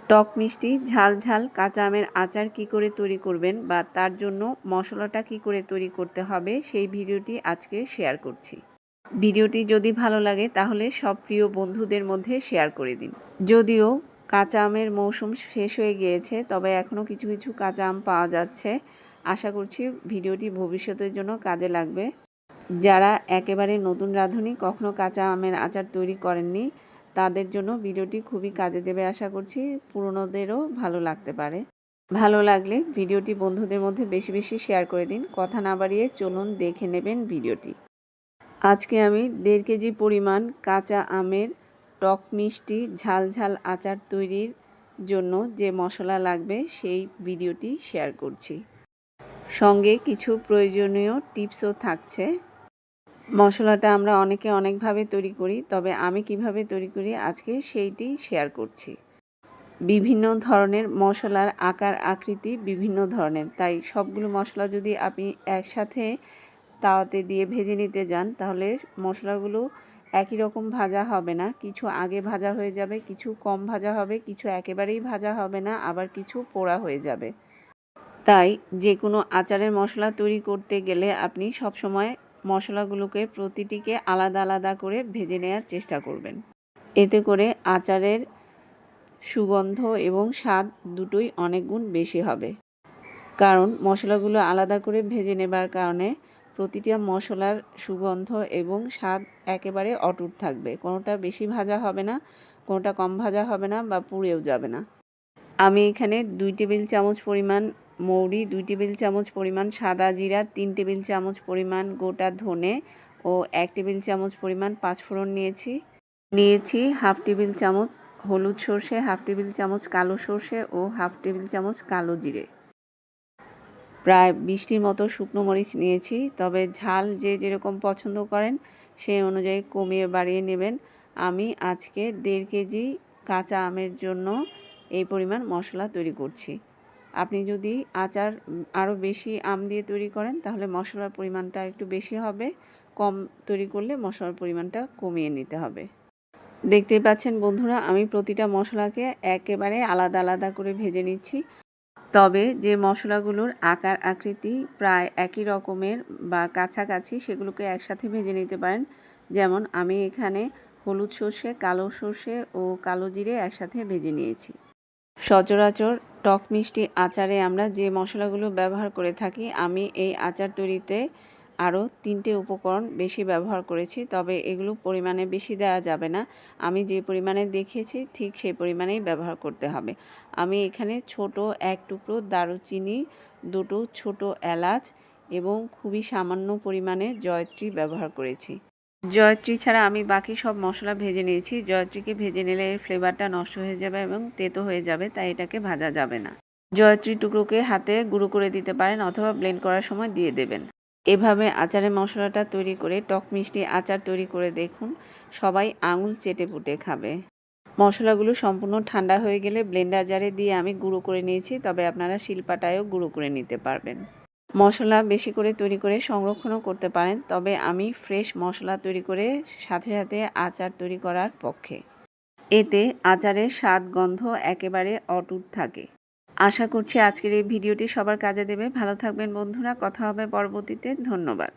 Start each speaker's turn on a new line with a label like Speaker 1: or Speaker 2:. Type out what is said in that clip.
Speaker 1: টক মিষ্টি ঝাল ঝাল কাঁচা আমের আচার কি করে তৈরি করবেন বা তার জন্য মশলাটা কি করে তৈরি করতে হবে সেই ভিডিওটি আজকে শেয়ার করছি। ভিডিওটি যদি ভালো লাগে তাহলে সব প্রিয় বন্ধুদের মধ্যে শেয়ার করে দিন। যদিও কাঁচা আমের মৌসুম শেষ হয়ে গিয়েছে, তবে এখনও কিছু কিছু কাঁচা আম পাওয়া যাচ্ছে। আশা করছি ভিডিওটি ভবিষ্যতের জন্য কাজে লাগবে। যারা একেবারে নতুন রাঁধুনি, কখনো কাঁচা আমের আচার তৈরি করেননি, তাদের জন্য ভিডিওটি খুবই কাজে দেবে আশা করছি। পুরনোদেরও ভালো লাগতে পারে। ভালো লাগলে ভিডিওটি বন্ধুদের মধ্যে বেশি বেশি শেয়ার করে দিন। কথা না বাড়িয়ে চলুন দেখে নেবেন ভিডিওটি। আজকে আমি 1.5 কেজি পরিমাণ কাঁচা আমের টক মিষ্টি ঝাল ঝাল আচার তৈরির জন্য যে মশলা লাগবে সেই ভিডিওটি শেয়ার করছি। সঙ্গে কিছু প্রয়োজনীয় টিপসও থাকছে। মশলাটা আমরা অনেকে অনেকভাবে তৈরি করি, তবে আমি কিভাবে তৈরি করি আজকে সেইটি শেয়ার করছি। বিভিন্ন ধরনের মশলার আকার আকৃতি বিভিন্ন ধরনের, তাই সবগুলো মশলা যদি আপনি একসাথে তাওয়াতে দিয়ে ভেজে নিতে যান তাহলে মশলাগুলো একই রকম ভাজা হবে না। কিছু আগে ভাজা হয়ে যাবে, কিছু কম ভাজা হবে, কিছু একেবারেই ভাজা হবে না, আবার কিছু পোড়া হয়ে যাবে। তাই যে কোনো আচারের মশলা তৈরি করতে গেলে আপনি সবসময় মশলাগুলোকে প্রতিটিকে আলাদা আলাদা করে ভেজে নেওয়ার চেষ্টা করবেন। এতে করে আচারের সুগন্ধ এবং স্বাদ দুটোই অনেক গুণ বেশি হবে। কারণ মশলাগুলো আলাদা করে ভেজে নেবার কারণে প্রতিটা মশলার সুগন্ধ এবং স্বাদ একেবারে অটুট থাকবে। কোনোটা বেশি ভাজা হবে না, কোনোটা কম ভাজা হবে না বা পুড়েও যাবে না। আমি এখানে 2 টেবিল চামচ পরিমাণ মৌরি, 2 টেবিল চামচ পরিমাণ সাদা জিরা, 3 টেবিল চামচ পরিমাণ গোটা ধনে ও 1 টেবিল চামচ পরিমাণ পাঁচফোড়ন নিয়েছি হাফ টেবিল চামচ হলুদ সর্ষে, হাফ টেবিল চামচ কালো সর্ষে ও হাফ টেবিল চামচ কালো জিরে। প্রায় 20টির মতো শুকনো মরিচ নিয়েছি, তবে ঝাল যে যেরকম পছন্দ করেন সেই অনুযায়ী কমিয়ে বাড়িয়ে নেবেন। আমি আজকে 1.5 কেজি কাঁচা আমের জন্য এই পরিমাণ মশলা তৈরি করছি। আপনি যদি আচার আরও বেশি আম দিয়ে তৈরি করেন তাহলে মশলার পরিমাণটা একটু বেশি হবে, কম তৈরি করলে মশলার পরিমাণটা কমিয়ে নিতে হবে। দেখতেই পাচ্ছেন বন্ধুরা, আমি প্রতিটা মশলাকে একেবারে আলাদা আলাদা করে ভেজে নিচ্ছি। তবে যে মশলাগুলোর আকার আকৃতি প্রায় একই রকমের বা কাছাকাছি সেগুলোকে একসাথে ভেজে নিতে পারেন। যেমন আমি এখানে হলুদ সর্ষে, কালো সর্ষে ও কালো জিরে একসাথে ভেজে নিয়েছি। সচরাচর টক মিষ্টি আচারে আমরা যে মশলাগুলো ব্যবহার করে থাকি, আমি এই আচার তৈরিতে আরও 3টে উপকরণ বেশি ব্যবহার করেছি, তবে এগুলো পরিমাণে বেশি দেওয়া যাবে না। আমি যে পরিমাণে দেখিয়েছি ঠিক সেই পরিমাণেই ব্যবহার করতে হবে। আমি এখানে ছোট 1 টুকরো দারুচিনি, 2টো ছোট এলাচ এবং খুবই সামান্য পরিমাণে জয়ত্রী ব্যবহার করেছি। জয়ত্রী ছাড়া আমি বাকি সব মশলা ভেজে নিয়েছি। জয়ত্রীকে ভেজে নিলে এর ফ্লেভারটা নষ্ট হয়ে যাবে এবং তেতো হয়ে যাবে, তাই এটাকে ভাজা যাবে না। জয়ত্রী টুকরোকে হাতে গুঁড়ো করে দিতে পারেন অথবা ব্লেন্ড করার সময় দিয়ে দেবেন। এভাবে আচারের মশলাটা তৈরি করে টক মিষ্টি আচার তৈরি করে দেখুন, সবাই আঙুল চেটে পুটে খাবে। মশলাগুলো সম্পূর্ণ ঠান্ডা হয়ে গেলে ব্লেন্ডার জারে দিয়ে আমি গুঁড়ো করে নিয়েছি, তবে আপনারা শিলপাটায়ও গুঁড়ো করে নিতে পারবেন। মশলা বেশি করে তৈরি করে সংরক্ষণও করতে পারেন, তবে আমি ফ্রেশ মশলা তৈরি করে সাথে সাথে আচার তৈরি করার পক্ষে। এতে আচারের স্বাদ গন্ধ একেবারে অটুট থাকে। আশা করছি আজকের এই ভিডিওটি সবার কাজে দেবে। ভালো থাকবেন বন্ধুরা, কথা হবে পরবর্তীতে। ধন্যবাদ।